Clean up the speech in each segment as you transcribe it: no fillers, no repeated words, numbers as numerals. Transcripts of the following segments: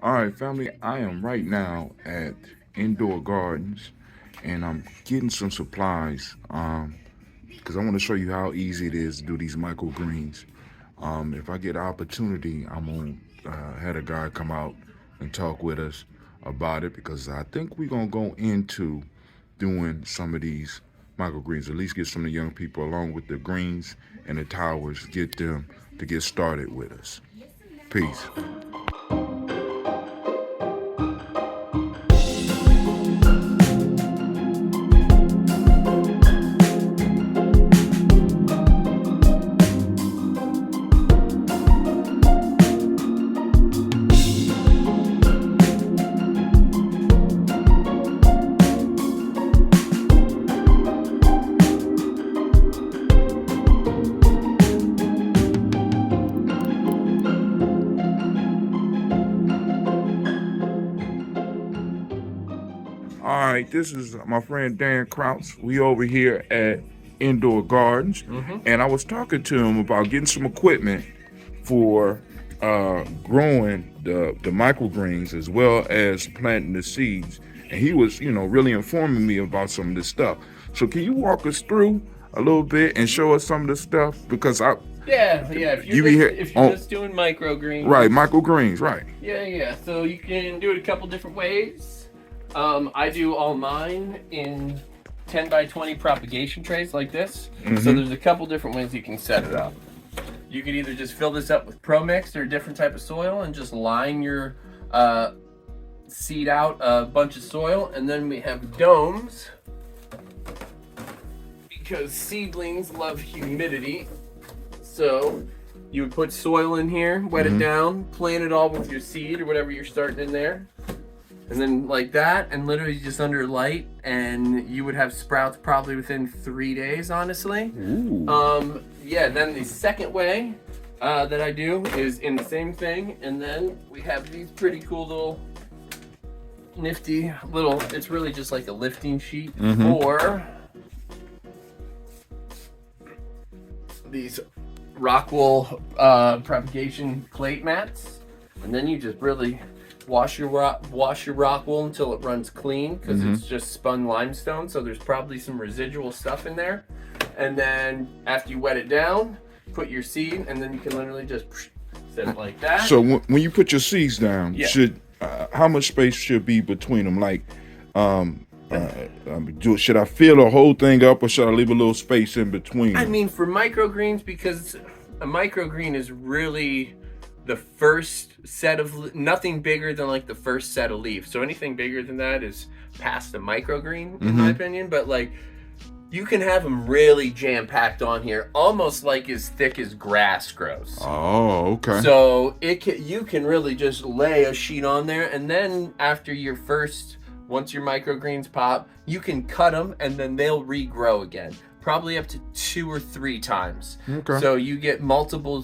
All right, family, I am right now at Indoor Gardens and I'm getting some supplies because I want to show you how easy it is to do these microgreens. If I get an opportunity, I'm going to have a guy come out and talk with us about it because I think we're going to go into doing some of these microgreens, at least get some of the young people along with the greens and the towers, get them to get started with us. Peace. All right, this is my friend Dan Kraus. We over here at Indoor Gardens, and I was talking to him about getting some equipment for growing the microgreens as well as planting the seeds. And he was, really informing me about some of this stuff. So can you walk us through a little bit and show us some of the stuff? Because Yeah. you be here If you're just doing microgreens, right, microgreens, right? Yeah. So you can do it a couple different ways. I do all mine in 10 by 20 propagation trays like this. So there's a couple different ways you can set it up. You could either just fill this up with Pro Mix or a different type of soil and just line your seed out a bunch of soil, and then we have domes because seedlings love humidity. So you would put soil in here, wet it down, plant it all with your seed or whatever you're starting in there. And then like that, and literally just under light, and you would have sprouts probably within 3 days, honestly. Ooh. Yeah, then the second way that I do is in the same thing, and then we have these pretty cool little nifty little, it's really just like a lifting sheet for these Rockwool propagation plate mats. And then you just really wash your rock wool until it runs clean, because it's just spun limestone, so there's probably some residual stuff in there. And then after you wet it down, put your seed, and then you can literally just set it like that. So when you put your seeds down, Yeah. should how much space should be between them? Like, should I fill the whole thing up, or should I leave a little space in between? I mean, for microgreens, because a microgreen is really the first set of, nothing bigger than like the first set of leaves. So anything bigger than that is past a microgreen, in my opinion. But like, you can have them really jam-packed on here, almost like as thick as grass grows. Oh, okay. So you can really just lay a sheet on there, and then after your once your microgreens pop, you can cut them, and then they'll regrow again, probably up to 2 or 3 times. Okay. So you get multiple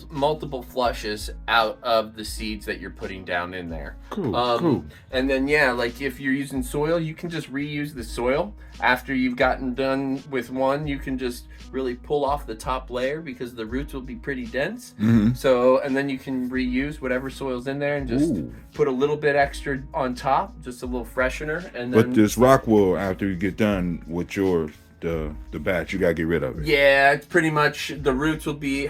flushes out of the seeds that you're putting down in there. Cool. Cool. And then like if you're using soil, you can just reuse the soil. After you've gotten done with one, you can just really pull off the top layer, because the roots will be pretty dense. So, and then you can reuse whatever soil's in there and just put a little bit extra on top, just a little freshener. And then, But this rock wool, after you get done with the batch, you gotta get rid of it. yeah, it's pretty much, the roots will be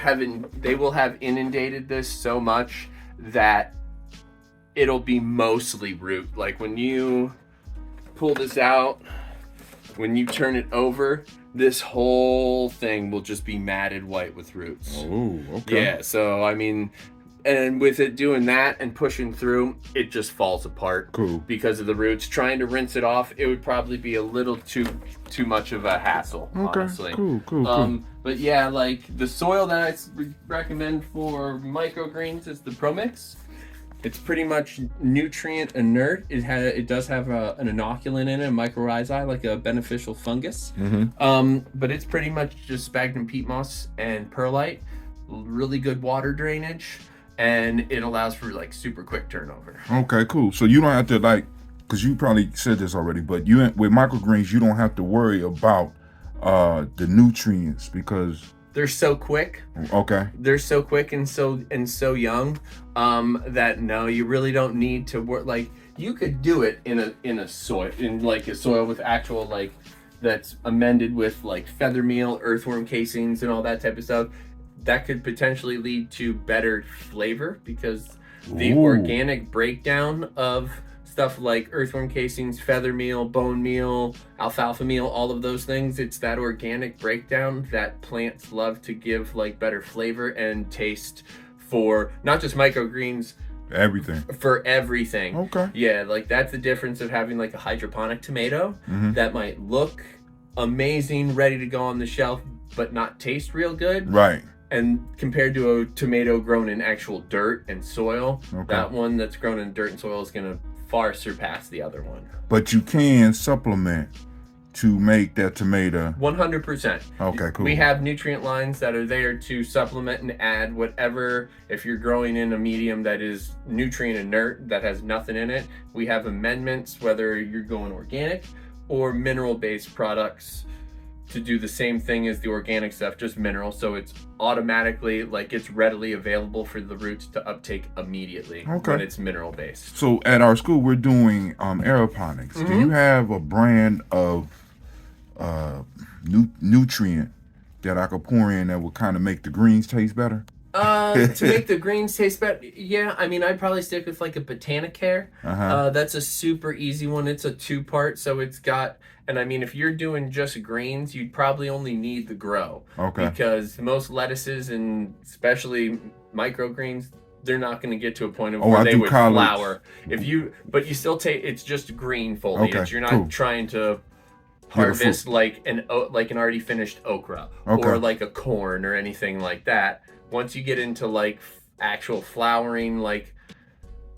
they will have inundated this so much that it'll be mostly root. Like when you pull this out, when you turn it over, this whole thing will just be matted white with roots. Oh, okay. Yeah, so I mean, and with it doing that and pushing through, it just falls apart. Cool. Because of the roots. Trying to rinse it off, it would probably be a little too much of a hassle, honestly. Cool. But yeah, like the soil that I recommend for microgreens is the Pro Mix. It's pretty much nutrient inert. It does have an inoculant in it, a mycorrhizae, like a beneficial fungus. But it's pretty much just sphagnum peat moss and perlite. Really good water drainage, and it allows for like super quick turnover. Okay, cool. So you don't have to, like, because you probably said this already, but with microgreens, you don't have to worry about the nutrients, because they're so quick. Okay. They're so quick and so young that no, you really don't need to work. Like you could do it in a soil, in like a soil with actual like that's amended with like feather meal, earthworm casings, and all that type of stuff. That could potentially lead to better flavor because the organic breakdown of stuff like earthworm casings, feather meal, bone meal, alfalfa meal, all of those things, it's that organic breakdown that plants love to give like better flavor and taste for not just microgreens, everything. For everything. Okay. Yeah, like that's the difference of having like a hydroponic tomato that might look amazing, ready to go on the shelf, but not taste real good. Right. And compared to a tomato grown in actual dirt and soil, that one that's grown in dirt and soil is going to far surpass the other one. But you can supplement to make that tomato 100%. Okay, cool. We have nutrient lines that are there to supplement and add whatever. If you're growing in a medium that is nutrient inert, that has nothing in it, we have amendments, whether you're going organic or mineral-based products, to do the same thing as the organic stuff, just mineral. So it's automatically like it's readily available for the roots to uptake immediately when it's mineral based. So at our school, we're doing aeroponics. Do you have a brand of nutrient that I could pour in that would kind of make the greens taste better? To make the greens taste better, yeah. I mean, I'd probably stick with like a Botanicare. That's a super easy one. It's a 2-part, so it's got. And I mean, if you're doing just greens, you'd probably only need the grow. Because most lettuces and especially microgreens, they're not going to get to a point of where they would flower. But you still take. It's just green foliage. You're not trying to harvest like an already finished okra or like a corn or anything like that. Once you get into like actual flowering, like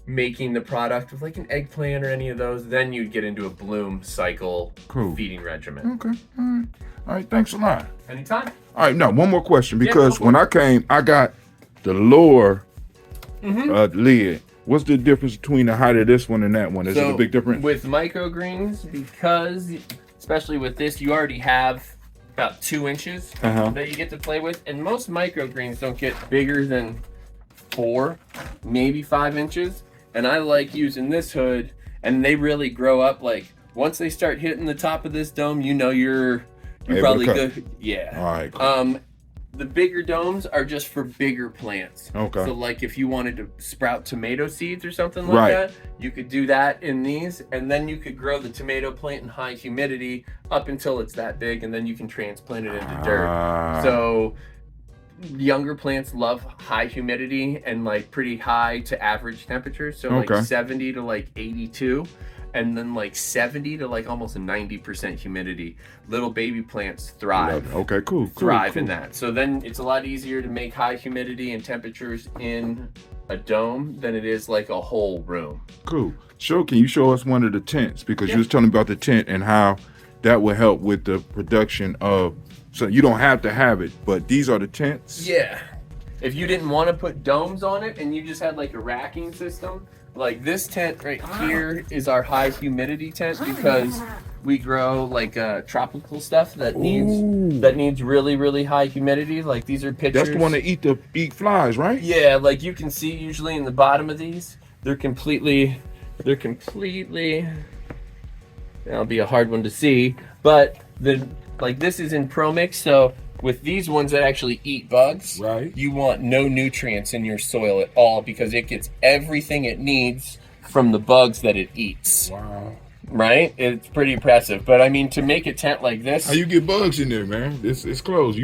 making the product with like an eggplant or any of those, then you'd get into a bloom cycle feeding regimen. Okay. All right. Thanks a lot. Anytime. All right. Now, one more question, because when I came, I got the lower lid. What's the difference between the height of this one and that one? Is it a big difference? With microgreens, because especially with this, you already have about 2 inches that you get to play with, and most microgreens don't get bigger than 4, maybe 5 inches. And I like using this hood, and they really grow up. Like once they start hitting the top of this dome, you know you're probably good. Yeah. All right. Cool. The bigger domes are just for bigger plants. Okay. So like if you wanted to sprout tomato seeds or something like that, you could do that in these, and then you could grow the tomato plant in high humidity up until it's that big, and then you can transplant it into dirt. So younger plants love high humidity and like pretty high to average temperatures. So like 70 to like 82. And then like 70 to like almost 90% humidity. Little baby plants thrive. Okay, cool. Thrive in that. So then it's a lot easier to make high humidity and temperatures in a dome than it is like a whole room. Cool. Can you show us one of the tents? Because you was telling me about the tent and how that will help with the production of, so you don't have to have it, but these are the tents? Yeah. If you didn't want to put domes on it and you just had like a racking system, like this tent right here is our high humidity tent, because we grow like tropical stuff that needs really, really high humidity. Like these are pictures. That's the one that eat flies, right? Yeah, like you can see usually in the bottom of these, they're completely, that'll be a hard one to see, but like this is in ProMix, so with these ones that actually eat bugs, you want no nutrients in your soil at all, because it gets everything it needs from the bugs that it eats. Wow. Right? It's pretty impressive. But I mean, to make a tent like this, how you get bugs in there, man? It's closed.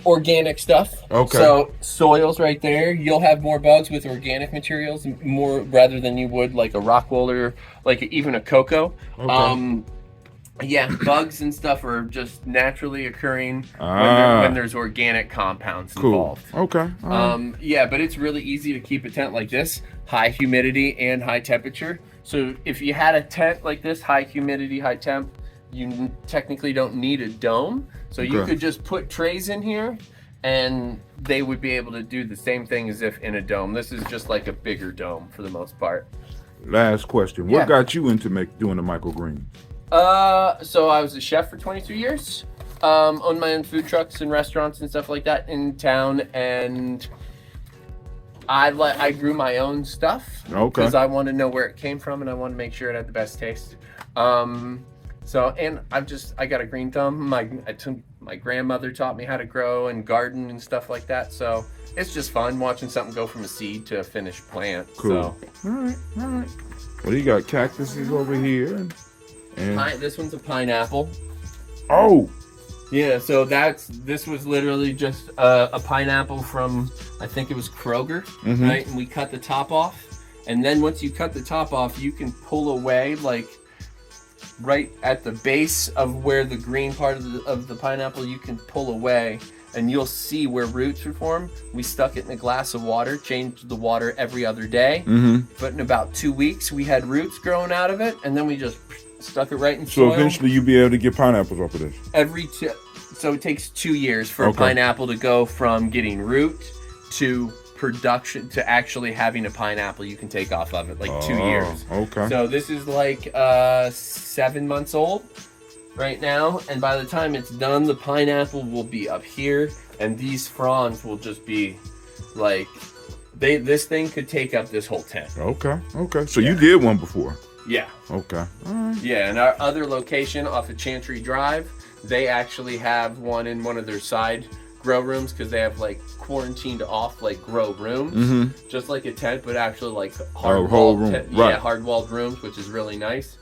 Organic stuff. Okay. So soils right there, you'll have more bugs with organic materials, more rather than you would like a rock wool or like even a cocoa. Okay. Yeah, bugs and stuff are just naturally occurring when there's organic compounds involved. Okay. Yeah, but it's really easy to keep a tent like this, high humidity and high temperature. So if you had a tent like this, high humidity, high temp, you technically don't need a dome. So you could just put trays in here and they would be able to do the same thing as if in a dome. This is just like a bigger dome for the most part. Last question. What got you into doing the microgreen? So I was a chef for 22 years. own my own food trucks and restaurants and stuff like that in town, and I grew my own stuff because I want to know where it came from and I want to make sure it had the best taste. So and I got a green thumb. My grandmother taught me how to grow and garden and stuff like that. So it's just fun watching something go from a seed to a finished plant. Cool. So. All right. Well, you got cactuses over here, and This one's a pineapple. Oh. Yeah, so this was literally just a pineapple from, I think it was Kroger, right? And we cut the top off, and then once you cut the top off, you can pull away like right at the base of where the green part of the pineapple, you can pull away, and you'll see where roots would form. We stuck it in a glass of water, changed the water every other day, but in about 2 weeks, we had roots growing out of it, and then we just stuck it right in soil. So eventually you'll be able to get pineapples off of this? So it takes 2 years for a pineapple to go from getting root to production to actually having a pineapple you can take off of it, like 2 years. Okay. So this is like 7 months old right now, and by the time it's done, the pineapple will be up here, and these fronds will just be like, this thing could take up this whole tent. Okay. So you did one before? Yeah. Okay. All right. Yeah, and our other location off of Chantry Drive, they actually have one in one of their side grow rooms because they have like quarantined off like grow rooms, just like a tent, but actually like hard-walled rooms, which is really nice.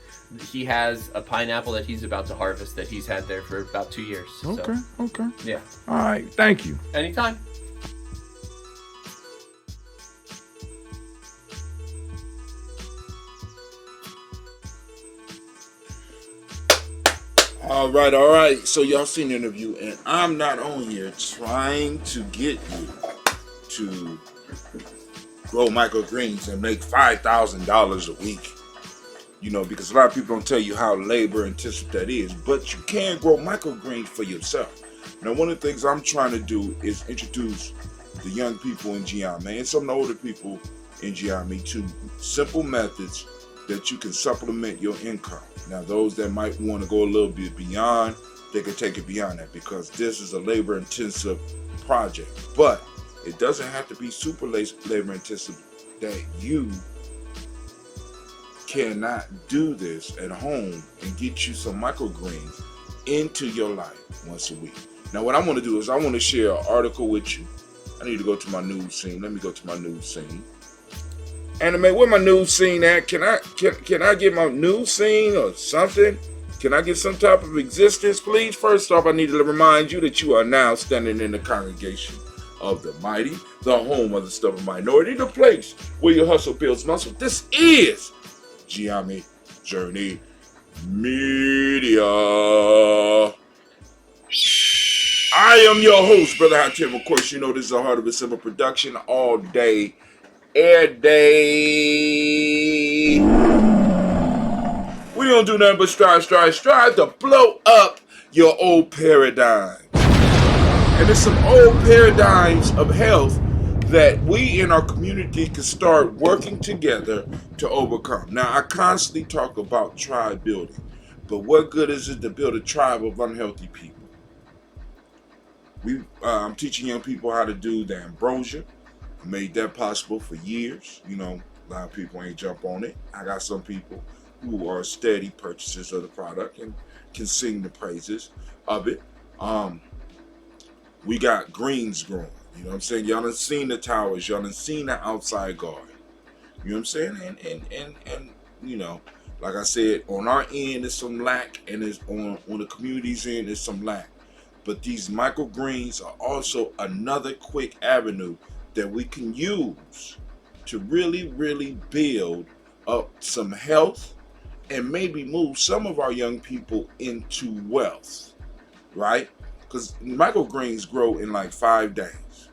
He has a pineapple that he's about to harvest that he's had there for about 2 years. Okay. Yeah. All right. Thank you. Anytime. All right. So y'all seen the interview, and I'm not on here trying to get you to grow microgreens and make $5,000 a week. You know, because a lot of people don't tell you how labor intensive that is, but you can grow microgreens for yourself. Now, one of the things I'm trying to do is introduce the young people in Gye-Nyame and some of the older people in Gye-Nyame to simple methods that you can supplement your income. Now, those that might want to go a little bit beyond, they can take it beyond that because this is a labor-intensive project. But it doesn't have to be super labor-intensive that you cannot do this at home and get you some microgreens into your life once a week. Now, what I want to do is I want to share an article with you. I need to go to my news scene. Let me go to my news scene. Anime, where my news scene at? Can I get my news scene or something? Can I get some type of existence, please? First off, I need to remind you that you are now standing in the congregation of the mighty, the home of the stubborn minority, the place where your hustle builds muscle. This is Gye-Nyame Journey Media. I am your host, Brother Hatim. Of course, you know this is a Heart of a Simple production all day. Air day. We don't do nothing but strive to blow up your old paradigm. And there's some old paradigms of health that we in our community can start working together to overcome. Now, I constantly talk about tribe building, but what good is it to build a tribe of unhealthy people? I'm teaching young people how to do the ambrosia. Made that possible for years. You know, a lot of people ain't jump on it. I got some people who are steady purchasers of the product and can sing the praises of it. We got greens growing. You know what I'm saying? Y'all done seen the towers. Y'all done seen the outside garden. You know what I'm saying? And you know, like I said, on our end there's some lack, and it's on the community's end there's some lack. But these microgreens are also another quick avenue that we can use to really, really build up some health and maybe move some of our young people into wealth, right? Because microgreens grow in like 5 days,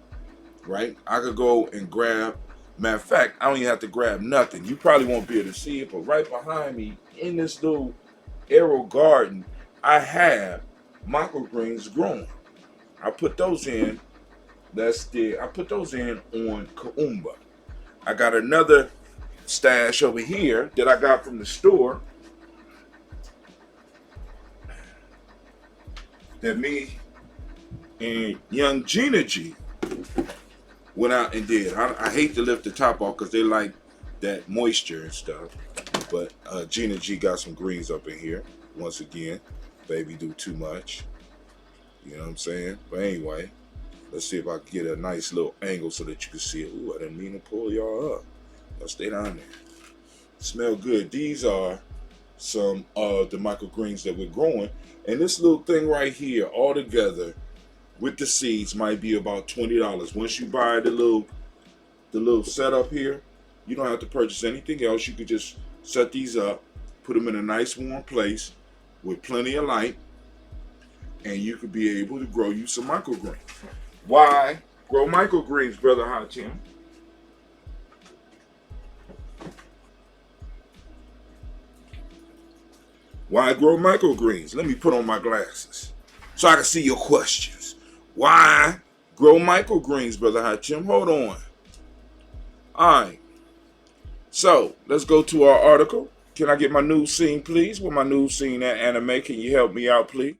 right? I could go and grab, matter of fact, I don't even have to grab nothing. You probably won't be able to see it, but right behind me in this little arrow garden, I have microgreens growing. I put those in. I put those in on Kaumba. I got another stash over here that I got from the store. that me and young Gye-Nyame went out and did. I hate to lift the top off because they like that moisture and stuff. But Gye-Nyame got some greens up in here. Once again, baby do too much. You know what I'm saying? But anyway, let's see if I can get a nice little angle so that you can see it. Ooh, I didn't mean to pull y'all up. Y'all stay down there. Smell good. These are some of the microgreens that we're growing. And this little thing right here, all together with the seeds, might be about $20. Once you buy the little setup here, you don't have to purchase anything else. You could just set these up, put them in a nice warm place with plenty of light, and you could be able to grow you some microgreens. Why grow microgreens, Brother Gye-Nyame? Why grow microgreens? Let me put on my glasses so I can see your questions. Why grow microgreens, Brother Gye-Nyame? Hold on. All right. So let's go to our article. Can I get my news scene, please? Where my news scene at, Anime? Can you help me out, please?